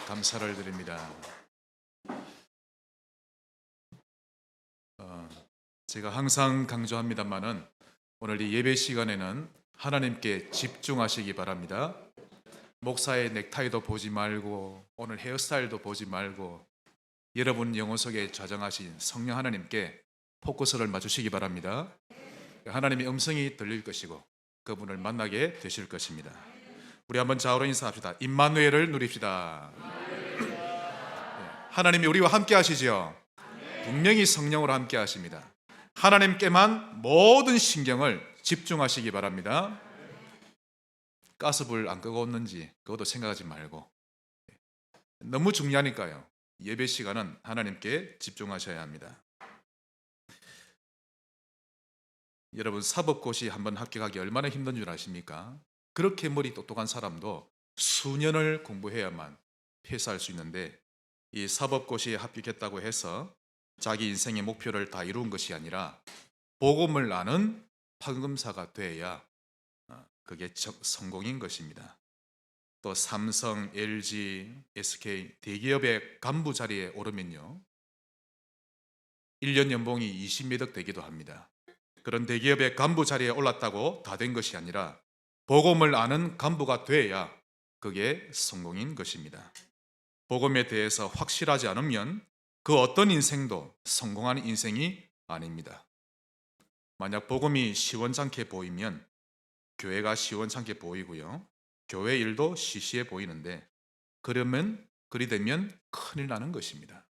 감사를 드립니다. 제가 항상 강조합니다만은 오늘 이 예배 시간에는 하나님께 집중하시기 바랍니다. 목사의 넥타이도 보지 말고 오늘 헤어스타일도 보지 말고 여러분 영혼 속에 좌정하신 성령 하나님께 포커스를 맞추시기 바랍니다. 하나님의 음성이 들릴 것이고 그분을 만나게 되실 것입니다. 우리 한번 좌우로 인사합시다. 임마누엘을 누립시다. 하나님이 우리와 함께 하시죠. 분명히 성령으로 함께 하십니다. 하나님께만 모든 신경을 집중하시기 바랍니다. 가스불 안 끄고 있는지 그것도 생각하지 말고, 너무 중요하니까요. 예배 시간은 하나님께 집중하셔야 합니다. 여러분, 사법고시 한번 합격하기 얼마나 힘든 줄 아십니까? 그렇게 머리 똑똑한 사람도 수년을 공부해야만 패스할 수 있는데, 이 사법고시에 합격했다고 해서 자기 인생의 목표를 다 이룬 것이 아니라 복음을 아는 판검사가 돼야 그게 성공인 것입니다. 또 삼성, LG, SK 대기업의 간부 자리에 오르면요, 1년 연봉이 20몇억 되기도 합니다. 그런 대기업의 간부 자리에 올랐다고 다 된 것이 아니라 복음을 아는 간부가 돼야 그게 성공인 것입니다. 복음에 대해서 확실하지 않으면 그 어떤 인생도 성공하는 인생이 아닙니다. 만약 복음이 시원찮게 보이면 교회가 시원찮게 보이고요, 교회 일도 시시해 보이는데, 그리 되면 큰일 나는 것입니다.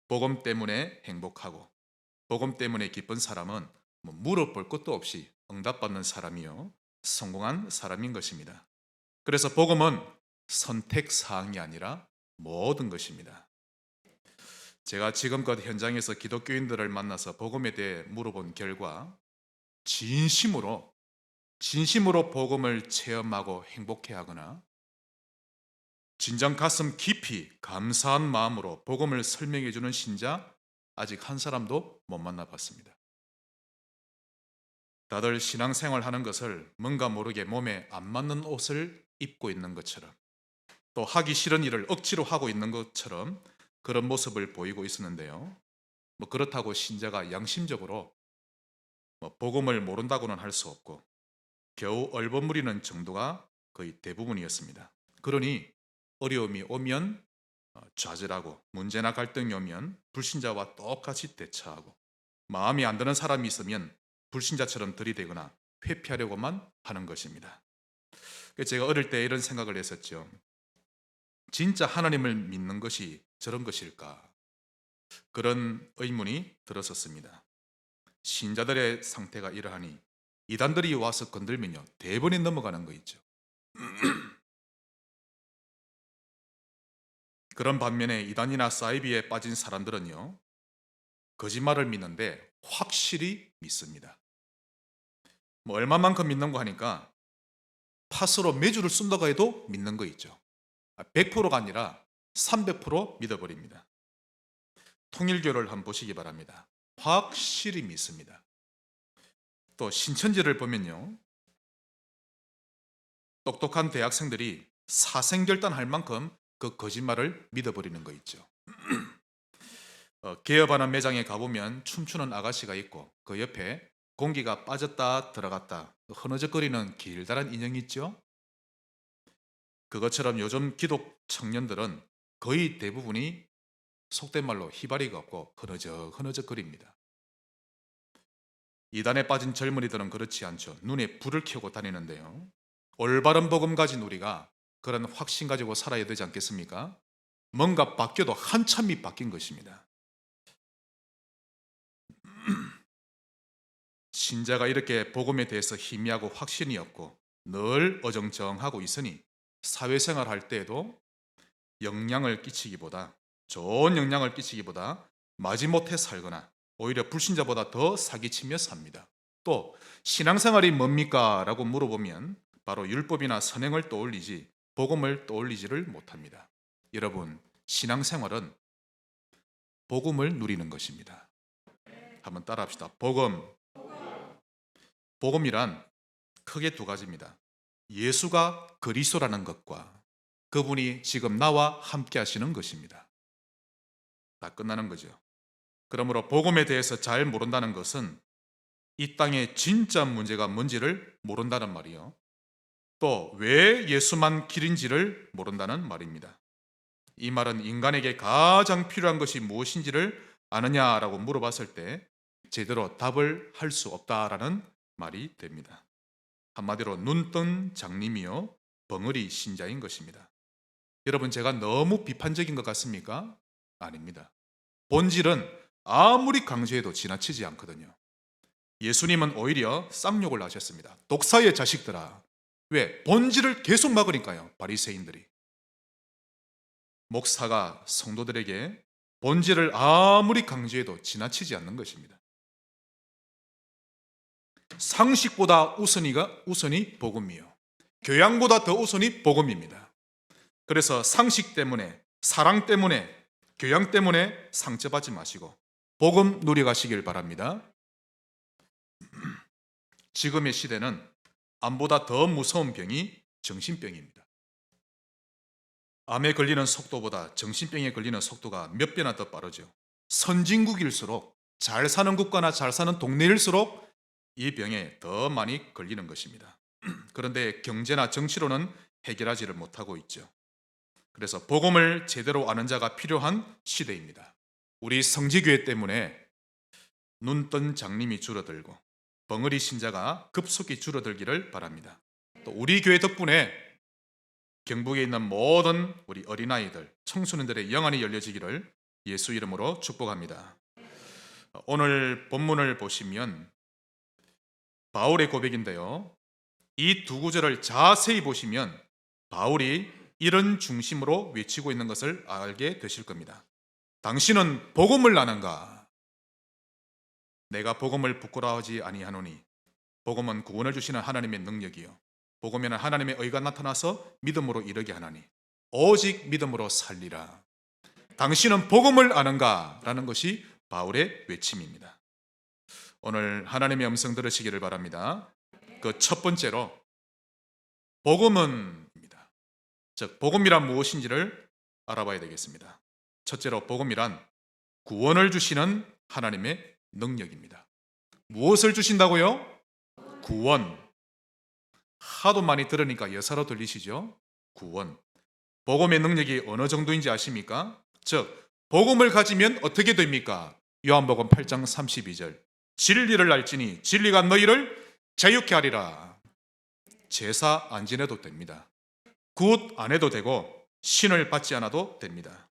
복음 때문에 행복하고 복음 때문에 기쁜 사람은 물어볼 것도 없이 응답받는 사람이요, 성공한 사람인 것입니다. 그래서 복음은 선택사항이 아니라 모든 것입니다. 제가 지금껏 현장에서 기독교인들을 만나서 복음에 대해 물어본 결과, 진심으로 복음을 체험하고 행복해하거나 진정 가슴 깊이 감사한 마음으로 복음을 설명해 주는 신자 아직 한 사람도 못 만나봤습니다. 다들 신앙생활 하는 것을 뭔가 모르게 몸에 안 맞는 옷을 입고 있는 것처럼, 또 하기 싫은 일을 억지로 하고 있는 것처럼 그런 모습을 보이고 있었는데요, 그렇다고 신자가 양심적으로 복음을 모른다고는 할 수 없고 겨우 얼버무리는 정도가 거의 대부분이었습니다. 그러니 어려움이 오면 좌절하고, 문제나 갈등이 오면 불신자와 똑같이 대처하고, 마음이 안 드는 사람이 있으면 불신자처럼 들이대거나 회피하려고만 하는 것입니다. 제가 어릴 때 이런 생각을 했었죠. 진짜 하나님을 믿는 것이 저런 것일까? 그런 의문이 들었었습니다. 신자들의 상태가 이러하니 이단들이 와서 건들면요, 대번에 넘어가는 거 있죠. 그런 반면에 이단이나 사이비에 빠진 사람들은요, 거짓말을 믿는데 확실히 믿습니다. 얼마만큼 믿는 거 하니까 팥으로 메주를 쏜다고 해도 믿는 거 있죠. 100%가 아니라 300% 믿어버립니다. 통일교를 한번 보시기 바랍니다. 확실히 믿습니다. 또 신천지를 보면요, 똑똑한 대학생들이 사생결단할 만큼 그 거짓말을 믿어버리는 거 있죠. 개업하는 매장에 가보면 춤추는 아가씨가 있고 그 옆에 공기가 빠졌다 들어갔다 흐느적거리는 길다란 인형이 있죠. 그것처럼 요즘 기독 청년들은 거의 대부분이 속된 말로 희바리가 없고 흐느적거립니다. 이단에 빠진 젊은이들은 그렇지 않죠. 눈에 불을 켜고 다니는데요, 올바른 복음 가진 우리가 그런 확신 가지고 살아야 되지 않겠습니까? 뭔가 바뀌어도 한참이 바뀐 것입니다. 신자가 이렇게 복음에 대해서 희미하고 확신이 없고 늘 어정쩡하고 있으니 사회생활 할 때에도 좋은 영향을 끼치기보다 마지못해 살거나 오히려 불신자보다 더 사기치며 삽니다. 또 신앙생활이 뭡니까? 라고 물어보면 바로 율법이나 선행을 떠올리지 복음을 떠올리지를 못합니다. 여러분, 신앙생활은 복음을 누리는 것입니다. 한번 따라합시다. 복음이란 크게 두 가지입니다. 예수가 그리스도라는 것과 그분이 지금 나와 함께 하시는 것입니다. 다 끝나는 거죠. 그러므로 복음에 대해서 잘 모른다는 것은 이 땅의 진짜 문제가 뭔지를 모른다는 말이요. 또 왜 예수만 길인지를 모른다는 말입니다. 이 말은 인간에게 가장 필요한 것이 무엇인지를 아느냐라고 물어봤을 때 제대로 답을 할 수 없다라는 말이 됩니다. 한마디로 눈뜬 장님이요 벙어리 신자인 것입니다. 여러분, 제가 너무 비판적인 것 같습니까? 아닙니다. 본질은 아무리 강조해도 지나치지 않거든요. 예수님은 오히려 쌍욕을 하셨습니다. 독사의 자식들아. 왜? 본질을 계속 막으니까요. 바리새인들이. 목사가 성도들에게 본질을 아무리 강조해도 지나치지 않는 것입니다. 상식보다 우선이 복음이요. 교양보다 더 우선이 복음입니다. 그래서 상식 때문에, 사랑 때문에, 교양 때문에 상처받지 마시고 복음 누려가시길 바랍니다. 지금의 시대는 암보다 더 무서운 병이 정신병입니다. 암에 걸리는 속도보다 정신병에 걸리는 속도가 몇 배나 더 빠르죠. 선진국일수록, 잘 사는 국가나 잘 사는 동네일수록 이 병에 더 많이 걸리는 것입니다. 그런데 경제나 정치로는 해결하지를 못하고 있죠. 그래서 복음을 제대로 아는 자가 필요한 시대입니다. 우리 성지교회 때문에 눈뜬 장님이 줄어들고 벙어리 신자가 급속히 줄어들기를 바랍니다. 또 우리 교회 덕분에 경북에 있는 모든 우리 어린아이들, 청소년들의 영안이 열려지기를 예수 이름으로 축복합니다. 오늘 본문을 보시면 바울의 고백인데요. 이 두 구절을 자세히 보시면 바울이 이런 중심으로 외치고 있는 것을 알게 되실 겁니다. 당신은 복음을 아는가? 내가 복음을 부끄러워하지 아니하노니 복음은 구원을 주시는 하나님의 능력이요 복음에는 하나님의 의가 나타나서 믿음으로 이르게 하나니 오직 믿음으로 살리라. 당신은 복음을 아는가? 라는 것이 바울의 외침입니다. 오늘 하나님의 음성 들으시기를 바랍니다. 그 첫 번째로 복음은입니다. 즉 복음이란 무엇인지를 알아봐야 되겠습니다. 첫째로 복음이란 구원을 주시는 하나님의 능력입니다. 무엇을 주신다고요? 구원. 하도 많이 들으니까 여사로 들리시죠? 구원. 복음의 능력이 어느 정도인지 아십니까? 즉 복음을 가지면 어떻게 됩니까? 요한복음 8장 32절 진리를 알지니 진리가 너희를 자유케 하리라. 제사 안 지내도 됩니다. 굿 안 해도 되고 신을 받지 않아도 됩니다.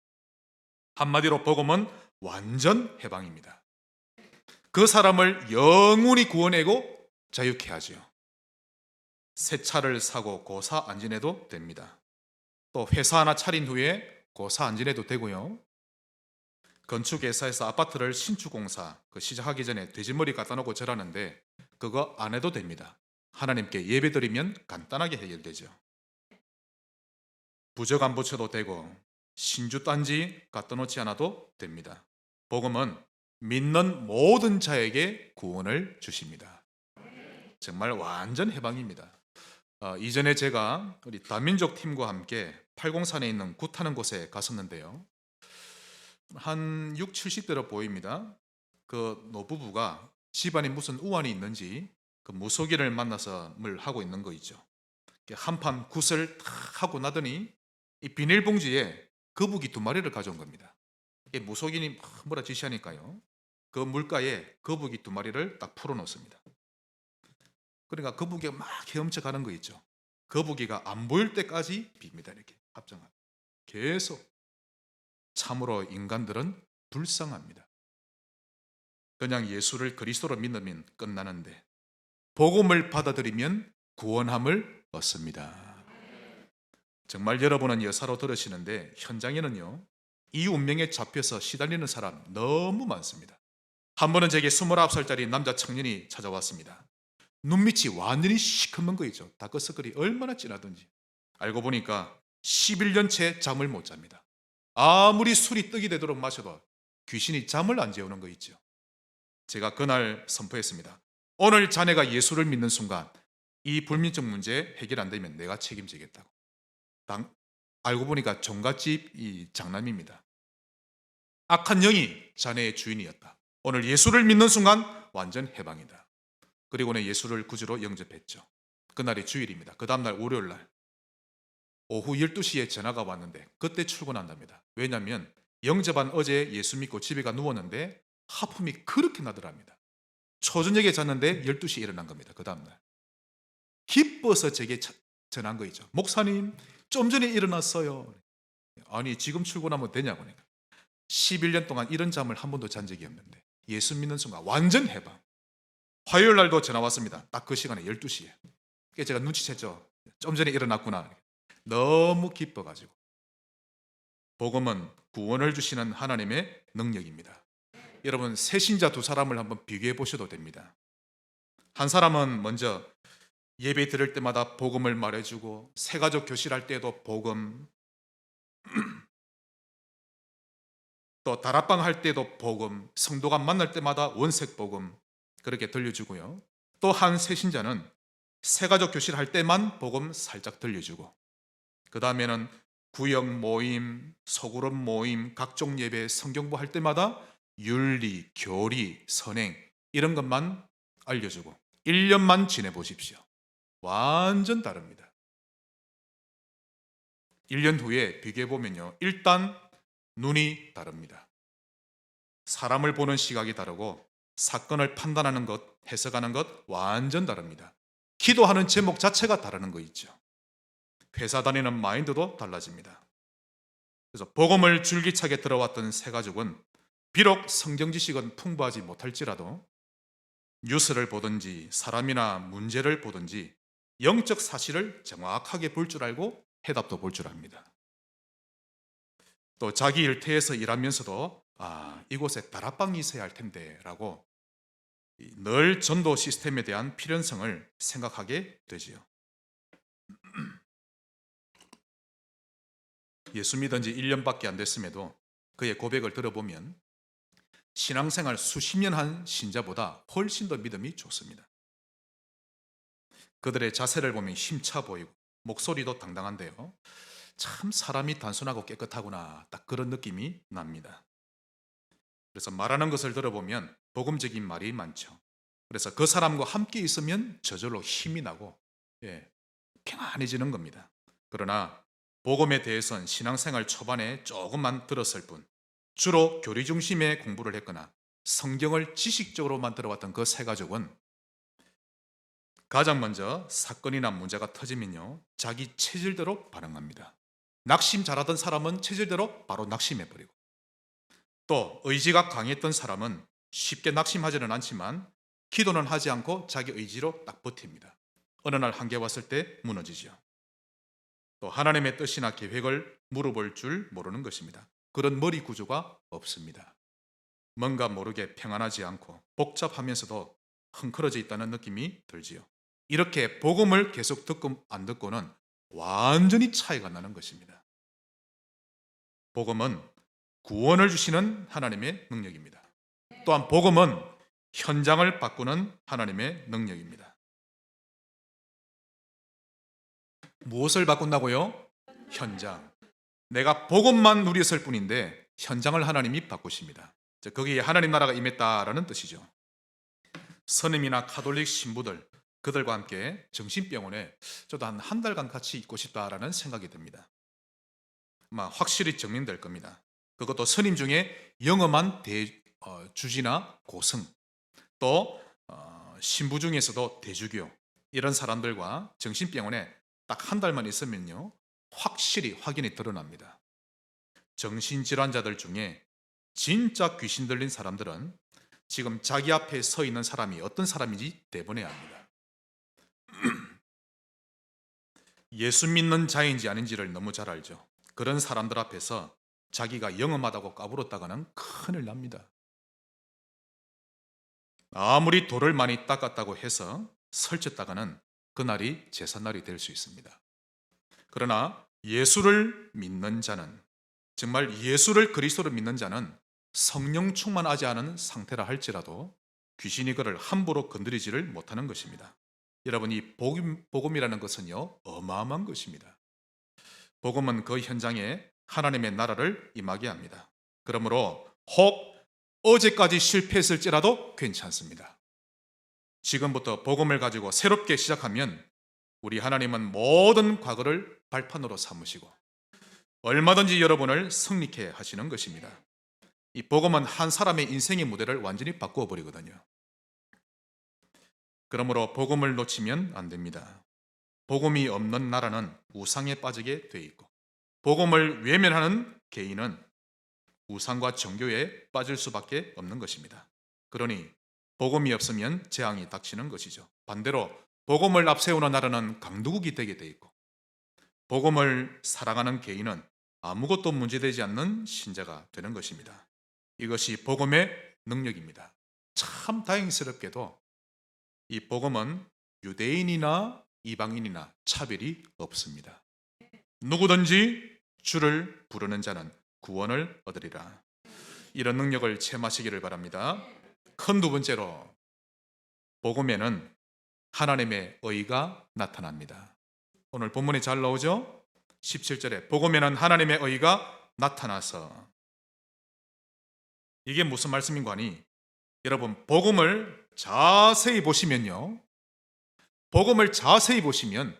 한마디로 복음은 완전 해방입니다. 그 사람을 영원히 구원하고 자유케 하죠. 새 차를 사고 고사 안 지내도 됩니다. 또 회사 하나 차린 후에 고사 안 지내도 되고요. 건축회사에서 아파트를 신축공사 시작하기 전에 돼지머리 갖다 놓고 절하는데 그거 안 해도 됩니다. 하나님께 예배드리면 간단하게 해결되죠. 부적 안 붙여도 되고 신주 딴지 갖다 놓지 않아도 됩니다. 복음은 믿는 모든 자에게 구원을 주십니다. 정말 완전 해방입니다. 이전에 제가 우리 다민족 팀과 함께 팔공산에 있는 굿하는 곳에 갔었는데요. 한 6, 70대로 보입니다. 그 노부부가 집안에 무슨 우환이 있는지 그 무속인을 만나서 뭘 하고 있는 거 있죠. 한판 굿을 탁 하고 나더니 이 비닐봉지에 거북이 2마리를 가져온 겁니다. 무속인이 뭐라 지시하니까요. 그 물가에 거북이 2마리를 딱 풀어놓습니다. 그러니까 거북이가 막 헤엄쳐 가는 거 있죠. 거북이가 안 보일 때까지 빕니다. 이렇게 합장합니다. 계속. 참으로 인간들은 불쌍합니다. 그냥 예수를 그리스도로 믿으면 끝나는데 복음을 받아들이면 구원함을 얻습니다. 정말 여러분은 여사로 들으시는데 현장에는요 이 운명에 잡혀서 시달리는 사람 너무 많습니다. 한 번은 제게 29살짜리 남자 청년이 찾아왔습니다. 눈밑이 완전히 시커먼 거 있죠. 다크서클이 얼마나 진하든지. 알고 보니까 11년째 잠을 못 잡니다. 아무리 술이 떡이 되도록 마셔도 귀신이 잠을 안 재우는 거 있죠. 제가 그날 선포했습니다. 오늘 자네가 예수를 믿는 순간 이 불민증 문제 해결 안 되면 내가 책임지겠다고. 알고 보니까 종갓집 장남입니다. 악한 영이 자네의 주인이었다. 오늘 예수를 믿는 순간 완전 해방이다. 그리고는 예수를 구주로 영접했죠. 그날이 주일입니다. 그 다음날 월요일날 오후 12시에 전화가 왔는데 그때 출근한답니다. 왜냐하면 영접한 어제 예수 믿고 집에 가 누웠는데 하품이 그렇게 나더랍니다. 초저녁에 잤는데 12시에 일어난 겁니다. 그 다음날 기뻐서 제게 전한 거 있죠. 목사님 좀 전에 일어났어요. 아니 지금 출근하면 되냐고. 11년 동안 이런 잠을 한 번도 잔 적이 없는데 예수 믿는 순간 완전 해방. 화요일 날도 전화 왔습니다. 딱 그 시간에 12시에. 그래서 제가 눈치챘죠. 좀 전에 일어났구나. 너무 기뻐가지고. 복음은 구원을 주시는 하나님의 능력입니다. 여러분 새신자 두 사람을 한번 비교해 보셔도 됩니다. 한 사람은 먼저 예배 드릴 때마다 복음을 말해주고 새가족 교실할 때도 복음, 또 다락방 할 때도 복음, 성도가 만날 때마다 원색 복음 그렇게 들려주고요. 또 한 새신자는 새가족 교실 할 때만 복음 살짝 들려주고 그 다음에는 구역 모임, 소그룹 모임, 각종 예배, 성경부 할 때마다 윤리, 교리, 선행 이런 것만 알려주고 1년만 지내보십시오. 완전 다릅니다. 1년 후에 비교해보면요. 일단 눈이 다릅니다. 사람을 보는 시각이 다르고 사건을 판단하는 것, 해석하는 것 완전 다릅니다. 기도하는 제목 자체가 다르는 거 있죠. 회사 다니는 마인드도 달라집니다. 그래서 복음을 줄기차게 들어왔던 새 가족은 비록 성경 지식은 풍부하지 못할지라도 뉴스를 보든지 사람이나 문제를 보든지 영적 사실을 정확하게 볼 줄 알고 해답도 볼 줄 압니다. 또 자기 일터에서 일하면서도 이곳에 다락방이 있어야 할 텐데 라고 늘 전도 시스템에 대한 필연성을 생각하게 되지요. 예수 믿은 지 1년밖에 안 됐음에도 그의 고백을 들어보면 신앙생활 수십 년 한 신자보다 훨씬 더 믿음이 좋습니다. 그들의 자세를 보면 힘차 보이고 목소리도 당당한데요. 참 사람이 단순하고 깨끗하구나 딱 그런 느낌이 납니다. 그래서 말하는 것을 들어보면 복음적인 말이 많죠. 그래서 그 사람과 함께 있으면 저절로 힘이 나고 평안해지는 겁니다. 그러나 복음에 대해서는 신앙생활 초반에 조금만 들었을 뿐 주로 교리 중심의 공부를 했거나 성경을 지식적으로만 들어왔던 그 세 가족은 가장 먼저 사건이나 문제가 터지면요 자기 체질대로 반응합니다. 낙심 잘하던 사람은 체질대로 바로 낙심해버리고 또 의지가 강했던 사람은 쉽게 낙심하지는 않지만 기도는 하지 않고 자기 의지로 딱 버팁니다. 어느 날 한계 왔을 때 무너지죠. 또 하나님의 뜻이나 계획을 물어볼 줄 모르는 것입니다. 그런 머리 구조가 없습니다. 뭔가 모르게 평안하지 않고 복잡하면서도 흥크러져 있다는 느낌이 들지요. 이렇게 복음을 계속 듣고 안 듣고는 완전히 차이가 나는 것입니다. 복음은 구원을 주시는 하나님의 능력입니다. 또한 복음은 현장을 바꾸는 하나님의 능력입니다. 무엇을 바꾼다고요? 현장. 내가 복음만 누렸을 뿐인데 현장을 하나님이 바꾸십니다. 거기에 하나님 나라가 임했다라는 뜻이죠. 선임이나 카톨릭 신부들 그들과 함께 정신병원에 저도 한 달간 같이 있고 싶다라는 생각이 듭니다. 아마 확실히 증명될 겁니다. 그것도 선임 중에 영험한 주지나 고승 또 신부 중에서도 대주교 이런 사람들과 정신병원에 딱 한 달만 있으면요 확실히 확인이 드러납니다. 정신질환자들 중에 진짜 귀신 들린 사람들은 지금 자기 앞에 서 있는 사람이 어떤 사람인지 대번해야 합니다. 예수 믿는 자인지 아닌지를 너무 잘 알죠. 그런 사람들 앞에서 자기가 영험하다고 까불었다가는 큰일 납니다. 아무리 돌을 많이 닦았다고 해서 설쳤다가는 그날이 제삿날이 될 수 있습니다. 그러나 예수를 믿는 자는 정말 예수를 그리스도로 믿는 자는 성령 충만하지 않은 상태라 할지라도 귀신이 그를 함부로 건드리지를 못하는 것입니다. 여러분 이 복음이라는 것은요 어마어마한 것입니다. 복음은 그 현장에 하나님의 나라를 임하게 합니다. 그러므로 혹 어제까지 실패했을지라도 괜찮습니다. 지금부터 복음을 가지고 새롭게 시작하면 우리 하나님은 모든 과거를 발판으로 삼으시고 얼마든지 여러분을 승리케 하시는 것입니다. 이 복음은 한 사람의 인생의 무대를 완전히 바꾸어 버리거든요. 그러므로 복음을 놓치면 안 됩니다. 복음이 없는 나라는 우상에 빠지게 돼 있고, 복음을 외면하는 개인은 우상과 종교에 빠질 수밖에 없는 것입니다. 그러니 복음이 없으면 재앙이 닥치는 것이죠. 반대로 복음을 앞세우는 나라는 강두국이 되게 돼 있고, 복음을 사랑하는 개인은 아무것도 문제되지 않는 신자가 되는 것입니다. 이것이 복음의 능력입니다. 참 다행스럽게도 이 복음은 유대인이나 이방인이나 차별이 없습니다. 누구든지 주를 부르는 자는 구원을 얻으리라. 이런 능력을 체험하시기를 바랍니다. 큰 두 번째로, 복음에는 하나님의 의가 나타납니다. 오늘 본문에 잘 나오죠? 17절에 복음에는 하나님의 의가 나타나서. 이게 무슨 말씀인가 하니, 여러분 복음을 자세히 보시면요, 복음을 자세히 보시면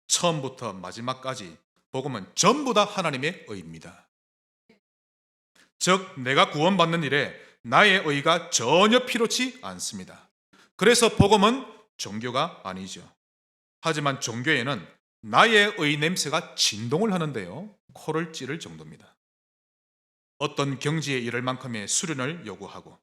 처음부터 마지막까지 복음은 전부 다 하나님의 의입니다. 즉 내가 구원받는 일에 나의 의가 전혀 필요치 않습니다. 그래서 복음은 종교가 아니죠. 하지만 종교에는 나의 의 냄새가 진동을 하는데요, 코를 찌를 정도입니다. 어떤 경지에 이를 만큼의 수련을 요구하고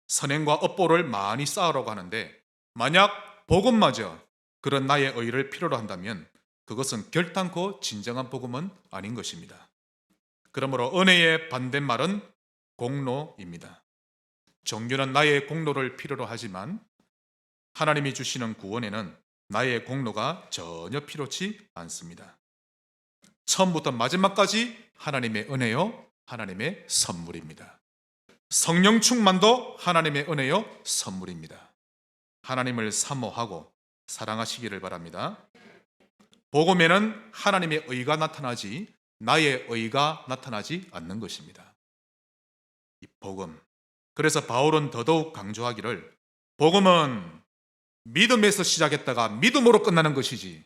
선행과 업보를 많이 쌓으라고 하는데, 만약 복음마저 그런 나의 의를 필요로 한다면 그것은 결단코 진정한 복음은 아닌 것입니다. 그러므로 은혜의 반대말은 공로입니다. 종교는 나의 공로를 필요로 하지만 하나님이 주시는 구원에는 나의 공로가 전혀 필요치 않습니다. 처음부터 마지막까지 하나님의 은혜요, 하나님의 선물입니다. 성령 충만도 하나님의 은혜요, 선물입니다. 하나님을 사모하고 사랑하시기를 바랍니다. 복음에는 하나님의 의가 나타나지 나의 의가 나타나지 않는 것입니다. 이 복음. 그래서 바울은 더더욱 강조하기를, 복음은 믿음에서 시작했다가 믿음으로 끝나는 것이지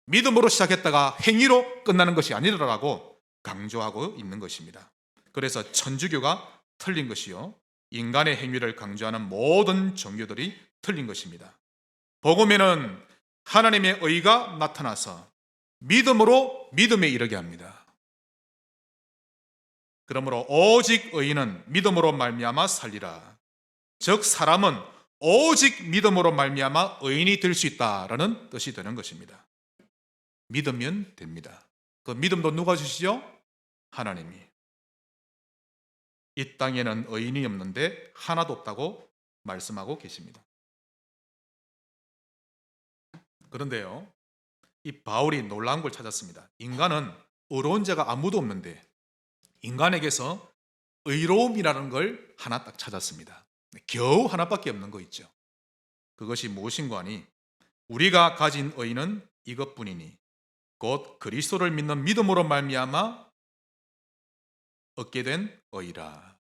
믿음으로 시작했다가 행위로 끝나는 것이 아니라고 강조하고 있는 것입니다. 그래서 천주교가 틀린 것이요, 인간의 행위를 강조하는 모든 종교들이 틀린 것입니다. 복음에는 하나님의 의가 나타나서 믿음으로 믿음에 이르게 합니다. 그러므로 오직 의인은 믿음으로 말미암아 살리라. 즉 사람은 오직 믿음으로 말미암아 의인이 될 수 있다라는 뜻이 되는 것입니다. 믿으면 됩니다. 그 믿음도 누가 주시죠? 하나님이. 이 땅에는 의인이 없는데 하나도 없다고 말씀하고 계십니다. 그런데요, 이 바울이 놀라운 걸 찾았습니다. 인간은 의로운 자가 아무도 없는데 인간에게서 의로움이라는 걸 하나 딱 찾았습니다. 겨우 하나밖에 없는 거 있죠. 그것이 무엇인가 하니, 우리가 가진 의는 이것뿐이니 곧 그리스도를 믿는 믿음으로 말미암아 얻게 된 의라.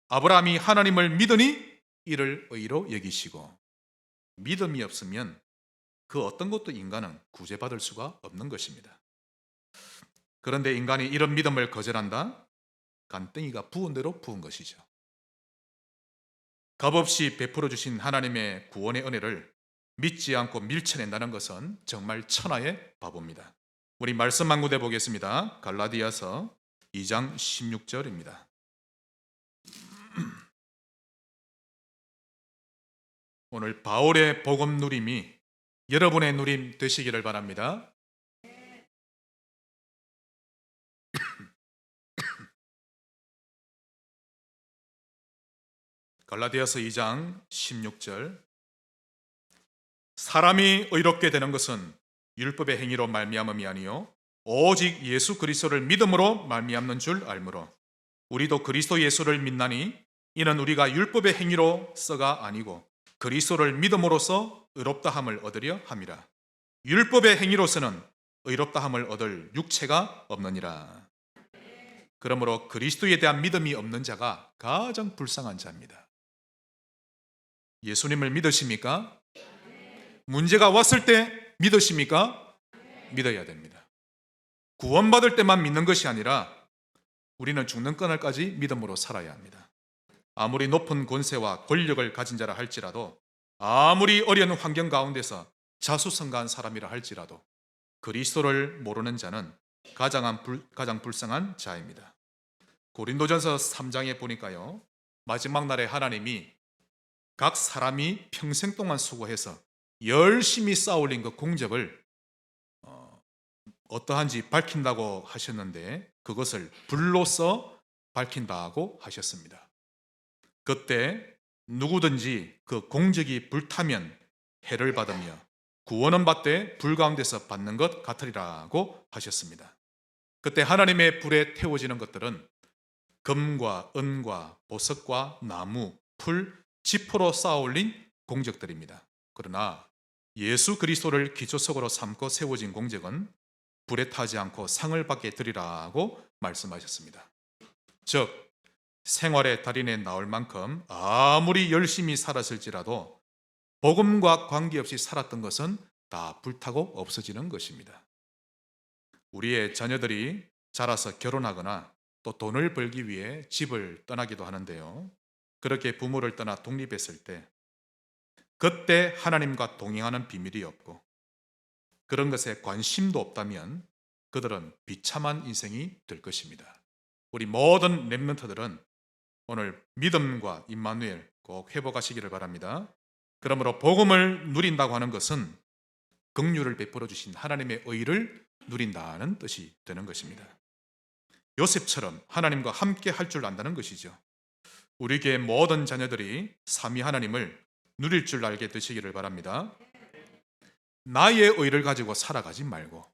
아브라함이 하나님을 믿으니 이를 의로 여기시고, 믿음이 없으면 그 어떤 것도 인간은 구제받을 수가 없는 것입니다. 그런데 인간이 이런 믿음을 거절한다? 간땡이가 부은 대로 부은 것이죠. 값없이 베풀어 주신 하나님의 구원의 은혜를 믿지 않고 밀쳐낸다는 것은 정말 천하의 바보입니다. 우리 말씀 한 군데 보겠습니다. 갈라디아서 2장 16절입니다. 오늘 바울의 복음 누림이 여러분의 누림 되시기를 바랍니다. 갈라디아서 2장 16절. 사람이 의롭게 되는 것은 율법의 행위로 말미암음이 아니요 오직 예수 그리스도를 믿음으로 말미암는 줄 알므로 우리도 그리스도 예수를 믿나니 이는 우리가 율법의 행위로서가 아니고 그리스도를 믿음으로써 의롭다함을 얻으려 함이라. 율법의 행위로서는 의롭다함을 얻을 육체가 없느니라. 그러므로 그리스도에 대한 믿음이 없는 자가 가장 불쌍한 자입니다. 예수님을 믿으십니까? 문제가 왔을 때 믿으십니까? 믿어야 됩니다. 구원받을 때만 믿는 것이 아니라 우리는 죽는 그날까지 믿음으로 살아야 합니다. 아무리 높은 권세와 권력을 가진 자라 할지라도, 아무리 어려운 환경 가운데서 자수성가한 사람이라 할지라도 그리스도를 모르는 자는 가장 불쌍한 자입니다. 고린도전서 3장에 보니까요, 마지막 날에 하나님이 각 사람이 평생 동안 수고해서 열심히 쌓아올린 그 공적을 어떠한지 밝힌다고 하셨는데, 그것을 불로써 밝힌다고 하셨습니다. 그때 누구든지 그 공적이 불타면 해를 받으며 구원은 받되 불 가운데서 받는 것 같으리라고 하셨습니다. 그때 하나님의 불에 태워지는 것들은 금과 은과 보석과 나무, 풀, 지포로 쌓아올린 공적들입니다. 그러나 예수 그리스도를 기초석으로 삼고 세워진 공적은 불에 타지 않고 상을 받게 되리라고 말씀하셨습니다. 즉, 생활의 달인에 나올 만큼 아무리 열심히 살았을지라도 복음과 관계없이 살았던 것은 다 불타고 없어지는 것입니다. 우리의 자녀들이 자라서 결혼하거나 또 돈을 벌기 위해 집을 떠나기도 하는데요, 그렇게 부모를 떠나 독립했을 때 그때 하나님과 동행하는 비밀이 없고 그런 것에 관심도 없다면 그들은 비참한 인생이 될 것입니다. 우리 모든 렘넌트들은 오늘 믿음과 임마누엘 꼭 회복하시기를 바랍니다. 그러므로 복음을 누린다고 하는 것은 긍휼을 베풀어 주신 하나님의 의를 누린다는 뜻이 되는 것입니다. 요셉처럼 하나님과 함께 할 줄 안다는 것이죠. 우리 교회 모든 자녀들이 삼위 하나님을 누릴 줄 알게 되시기를 바랍니다. 나의 의를 가지고 살아가지 말고,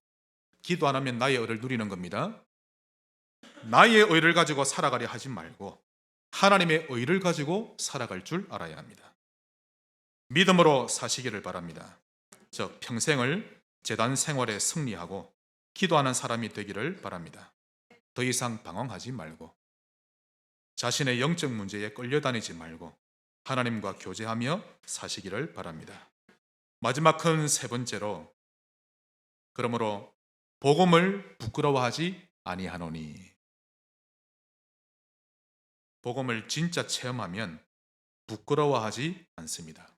기도 안 하면 나의 의를 누리는 겁니다. 나의 의를 가지고 살아가려 하지 말고 하나님의 의를 가지고 살아갈 줄 알아야 합니다. 믿음으로 사시기를 바랍니다. 즉, 평생을 제단 생활에 승리하고 기도하는 사람이 되기를 바랍니다. 더 이상 방황하지 말고 자신의 영적 문제에 끌려다니지 말고 하나님과 교제하며 사시기를 바랍니다. 마지막 큰 세 번째로, 그러므로 복음을 부끄러워하지 아니하노니. 복음을 진짜 체험하면 부끄러워하지 않습니다.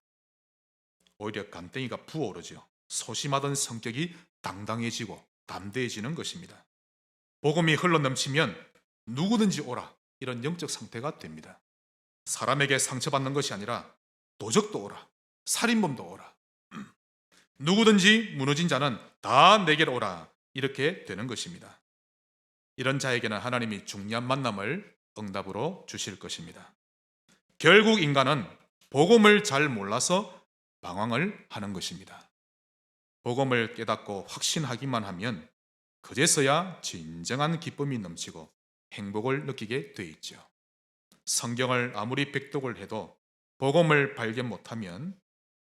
오히려 간땡이가 부어오르죠. 소심하던 성격이 당당해지고 담대해지는 것입니다. 복음이 흘러넘치면 누구든지 오라, 이런 영적 상태가 됩니다. 사람에게 상처받는 것이 아니라 도적도 오라, 살인범도 오라, 누구든지 무너진 자는 다 내게로 오라, 이렇게 되는 것입니다. 이런 자에게는 하나님이 중요한 만남을 응답으로 주실 것입니다. 결국 인간은 복음을 잘 몰라서 방황을 하는 것입니다. 복음을 깨닫고 확신하기만 하면 그제서야 진정한 기쁨이 넘치고 행복을 느끼게 돼 있죠. 성경을 아무리 백독을 해도 복음을 발견 못하면,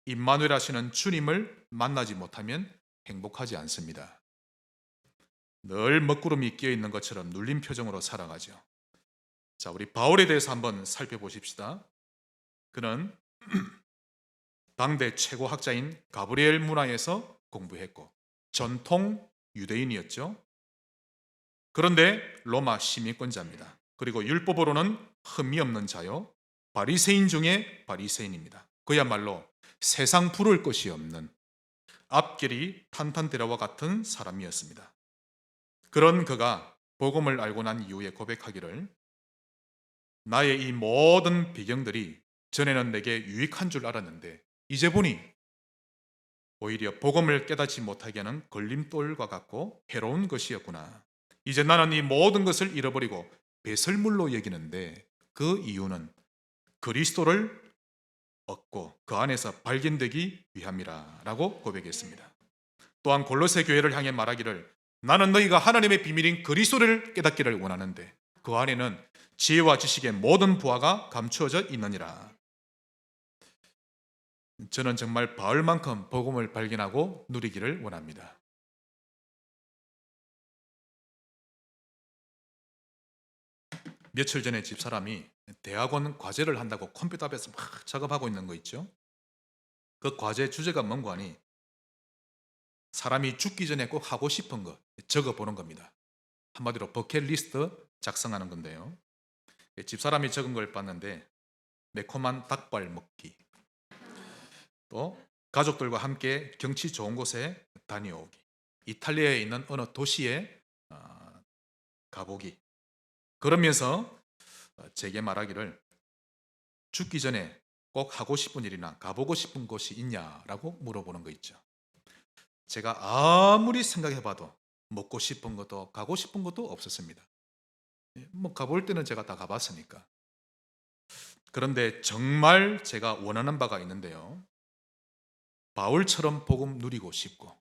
임마누엘 하시는 주님을 만나지 못하면 행복하지 않습니다. 늘 먹구름이 끼어 있는 것처럼 눌린 표정으로 살아가죠. 자, 우리 바울에 대해서 한번 살펴보십시다. 그는 당대 최고 학자인 가브리엘 문화에서 공부했고 전통 유대인이었죠. 그런데 로마 시민권자입니다. 그리고 율법으로는 흠이 없는 자요, 바리새인 중에 바리새인입니다. 그야말로 세상 부를 것이 없는 앞길이 탄탄대로와 같은 사람이었습니다. 그런 그가 복음을 알고 난 이후에 고백하기를, 나의 이 모든 배경들이 전에는 내게 유익한 줄 알았는데 이제 보니 오히려 복음을 깨닫지 못하게 하는 걸림돌과 같고 해로운 것이었구나. 이제 나는 이 모든 것을 잃어버리고 배설물로 여기는데 그 이유는 그리스도를 얻고 그 안에서 발견되기 위함이라 라고 고백했습니다. 또한 골로새 교회를 향해 말하기를, 나는 너희가 하나님의 비밀인 그리스도를 깨닫기를 원하는데 그 안에는 지혜와 지식의 모든 부하가 감추어져 있느니라. 저는 정말 바울만큼 복음을 발견하고 누리기를 원합니다. 며칠 전에 집사람이 대학원 과제를 한다고 컴퓨터 앞에서 막 작업하고 있는 거 있죠. 그 과제 주제가 뭔고 하니 사람이 죽기 전에 꼭 하고 싶은 거 적어보는 겁니다. 한마디로 버킷리스트 작성하는 건데요. 집사람이 적은 걸 봤는데 매콤한 닭발 먹기, 또 가족들과 함께 경치 좋은 곳에 다녀오기, 이탈리아에 있는 어느 도시에 가보기. 그러면서 제게 말하기를 죽기 전에 꼭 하고 싶은 일이나 가보고 싶은 곳이 있냐라고 물어보는 거 있죠. 제가 아무리 생각해봐도 먹고 싶은 것도 가고 싶은 것도 없었습니다. 뭐 가볼 때는 제가 다 가봤으니까. 그런데 정말 제가 원하는 바가 있는데요. 바울처럼 복음 누리고 싶고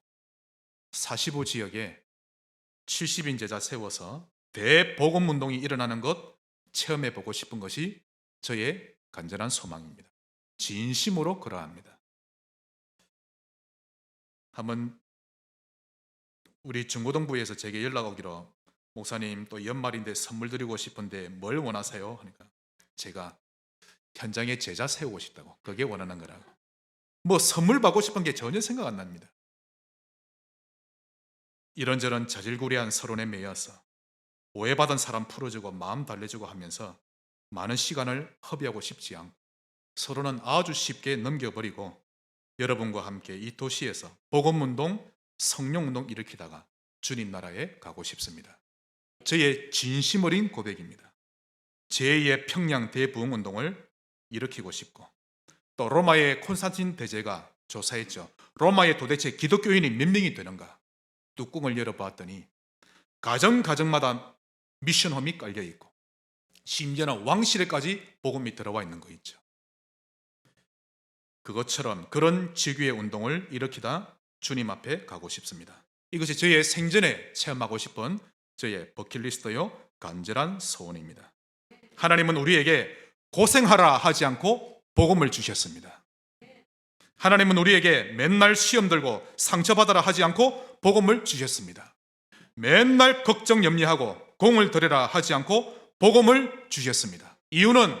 45 지역에 70인 제자 세워서 대복음 운동이 일어나는 것 체험해 보고 싶은 것이 저의 간절한 소망입니다. 진심으로 그러합니다. 한번 우리 중고등부에서 제게 연락 오기로 목사님 또 연말인데 선물 드리고 싶은데 뭘 원하세요? 하니까 제가 현장에 제자 세우고 싶다고, 그게 원하는 거라고. 뭐 선물 받고 싶은 게 전혀 생각 안 납니다. 이런저런 저질구레한 서론에 매여서 오해받은 사람 풀어주고 마음 달래주고 하면서 많은 시간을 허비하고 싶지 않고 서로는 아주 쉽게 넘겨버리고 여러분과 함께 이 도시에서 복음운동, 성령운동 일으키다가 주님 나라에 가고 싶습니다. 저의 진심 어린 고백입니다. 제2의 평양 대부흥운동을 일으키고 싶고, 또 로마의 콘스탄틴 대제가 조사했죠. 로마에 도대체 기독교인이 몇 명이 되는가? 뚜껑을 열어봤더니 가정마다 미션홈이 깔려 있고 심지어는 왕실에까지 복음이 들어와 있는 거 있죠. 그것처럼 그런 지교의 운동을 일으키다 주님 앞에 가고 싶습니다. 이것이 저의 생전에 체험하고 싶은 저의 버킷리스트요 간절한 소원입니다. 하나님은 우리에게 고생하라 하지 않고 복음을 주셨습니다. 하나님은 우리에게 맨날 시험 들고 상처받아라 하지 않고 복음을 주셨습니다. 맨날 걱정 염려하고 공을 들여라 하지 않고 복음을 주셨습니다. 이유는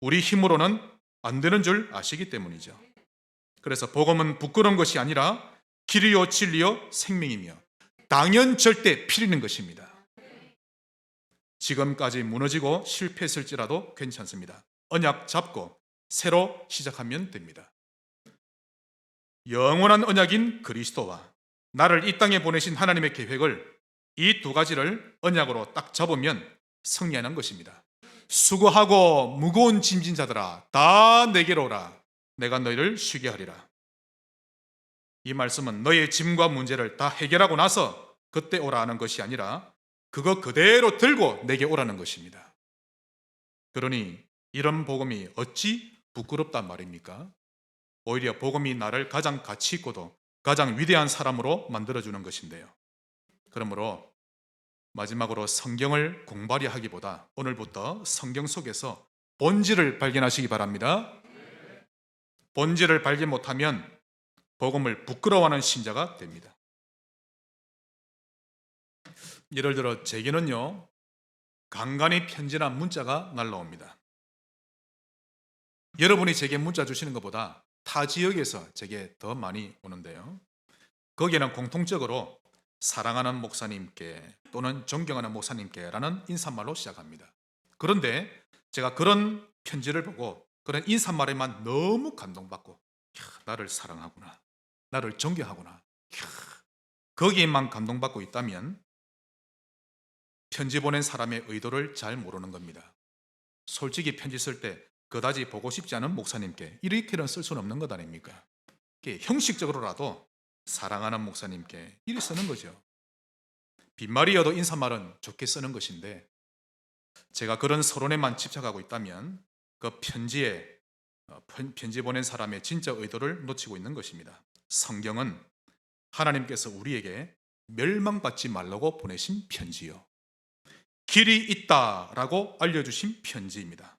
우리 힘으로는 안 되는 줄 아시기 때문이죠. 그래서 복음은 부끄러운 것이 아니라 길이요 진리요 생명이며 당연 절대 필요는 것입니다. 지금까지 무너지고 실패했을지라도 괜찮습니다. 언약 잡고 새로 시작하면 됩니다. 영원한 언약인 그리스도와 나를 이 땅에 보내신 하나님의 계획을, 이 두 가지를 언약으로 딱 잡으면 승리하는 것입니다. 수고하고 무거운 짐진 자들아 다 내게로 오라. 내가 너희를 쉬게 하리라. 이 말씀은 너의 짐과 문제를 다 해결하고 나서 그때 오라 하는 것이 아니라 그거 그대로 들고 내게 오라는 것입니다. 그러니 이런 복음이 어찌 부끄럽단 말입니까? 오히려 복음이 나를 가장 가치 있고도 가장 위대한 사람으로 만들어주는 것인데요. 그러므로 마지막으로 성경을 공부하려 하기보다 오늘부터 성경 속에서 본질을 발견하시기 바랍니다. 본질을 발견 못하면 복음을 부끄러워하는 신자가 됩니다. 예를 들어 제게는요 간간히 편지나 문자가 날라옵니다. 여러분이 제게 문자 주시는 것보다 타 지역에서 제게 더 많이 오는데요. 거기에는 공통적으로 사랑하는 목사님께 또는 존경하는 목사님께라는 인사말로 시작합니다. 그런데 제가 그런 편지를 보고 그런 인사말에만 너무 감동받고 나를 사랑하구나, 나를 존경하구나, 거기에만 감동받고 있다면 편지 보낸 사람의 의도를 잘 모르는 겁니다. 솔직히 편지 쓸 때 그다지 보고 싶지 않은 목사님께 이렇게는 쓸 수는 없는 것 아닙니까? 형식적으로라도 사랑하는 목사님께 이렇게 쓰는 거죠. 빈말이어도 인사말은 좋게 쓰는 것인데 제가 그런 서론에만 집착하고 있다면 그 편지 보낸 사람의 진짜 의도를 놓치고 있는 것입니다. 성경은 하나님께서 우리에게 멸망받지 말라고 보내신 편지요, 길이 있다라고 알려주신 편지입니다.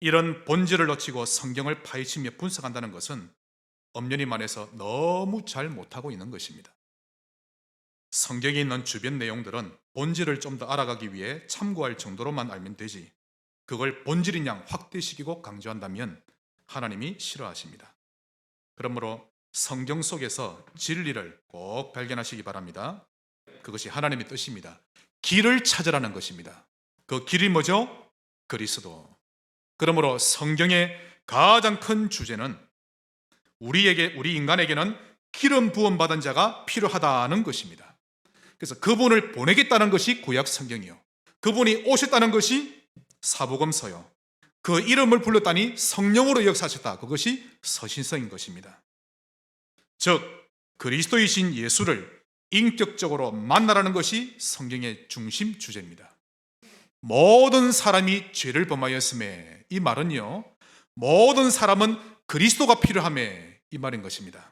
이런 본질을 놓치고 성경을 파헤치며 분석한다는 것은 엄연히 말해서 너무 잘 못하고 있는 것입니다. 성경에 있는 주변 내용들은 본질을 좀 더 알아가기 위해 참고할 정도로만 알면 되지 그걸 본질인 양 확대시키고 강조한다면 하나님이 싫어하십니다. 그러므로 성경 속에서 진리를 꼭 발견하시기 바랍니다. 그것이 하나님의 뜻입니다. 길을 찾으라는 것입니다. 그 길이 뭐죠? 그리스도. 그러므로 성경의 가장 큰 주제는 우리 인간에게는 기름 부음 받은 자가 필요하다는 것입니다. 그래서 그분을 보내겠다는 것이 구약 성경이요, 그분이 오셨다는 것이 사복음서요, 그 이름을 불렀다니 성령으로 역사하셨다, 그것이 서신서인 것입니다. 즉 그리스도이신 예수를 인격적으로 만나라는 것이 성경의 중심 주제입니다. 모든 사람이 죄를 범하였음에, 이 말은요, 모든 사람은 그리스도가 필요함에, 이 말인 것입니다.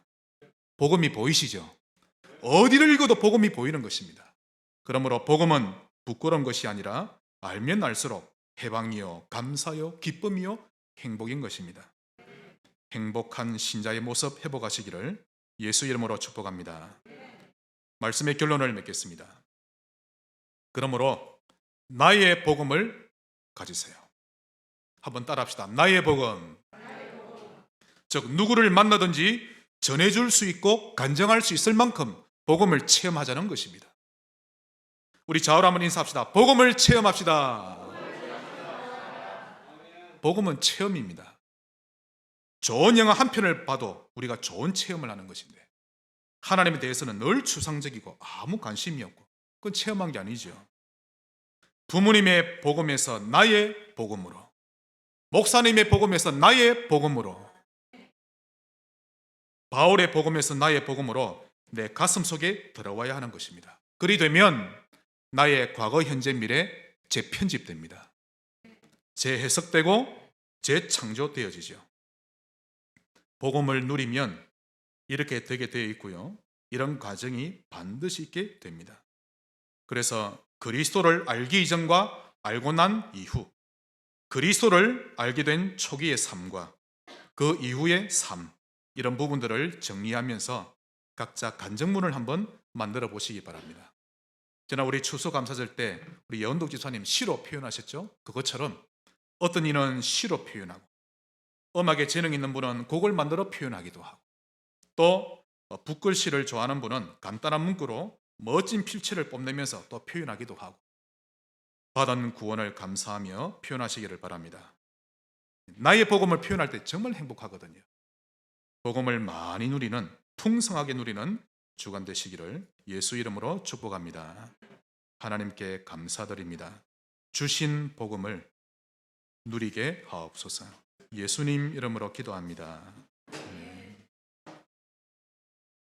복음이 보이시죠? 어디를 읽어도 복음이 보이는 것입니다. 그러므로 복음은 부끄러운 것이 아니라 알면 알수록 해방이요, 감사요, 기쁨이요, 행복인 것입니다. 행복한 신자의 모습 회복하시기를 예수 이름으로 축복합니다. 말씀의 결론을 맺겠습니다. 그러므로 나의 복음을 가지세요. 한번 따라합시다. 나의 복음. 즉 누구를 만나든지 전해줄 수 있고 간증할 수 있을 만큼 복음을 체험하자는 것입니다. 우리 좌우로 한번 인사합시다. 복음을 체험합시다. 복음은 체험입니다. 좋은 영화 한 편을 봐도 우리가 좋은 체험을 하는 것인데, 하나님에 대해서는 늘 추상적이고 아무 관심이 없고 그건 체험한 게 아니죠. 부모님의 복음에서 나의 복음으로, 목사님의 복음에서 나의 복음으로, 바울의 복음에서 나의 복음으로 내 가슴 속에 들어와야 하는 것입니다. 그리 되면 나의 과거, 현재, 미래 재편집됩니다. 재해석되고 재창조되어지죠. 복음을 누리면 이렇게 되게 되어 있고요, 이런 과정이 반드시 있게 됩니다. 그래서 그리스도를 알기 이전과 알고 난 이후, 그리스도를 알게 된 초기의 삶과 그 이후의 삶, 이런 부분들을 정리하면서 각자 간증문을 한번 만들어 보시기 바랍니다. 지난 우리 추수감사절 때 우리 여운덕 집사님 시로 표현하셨죠? 그것처럼 어떤 이는 시로 표현하고, 음악에 재능 있는 분은 곡을 만들어 표현하기도 하고, 또 붓글씨를 좋아하는 분은 간단한 문구로 멋진 필체를 뽐내면서 또 표현하기도 하고, 받은 구원을 감사하며 표현하시기를 바랍니다. 나의 복음을 표현할 때 정말 행복하거든요. 복음을 많이 누리는, 풍성하게 누리는 주간 되시기를 예수 이름으로 축복합니다. 하나님께 감사드립니다. 주신 복음을 누리게 하옵소서. 예수님 이름으로 기도합니다.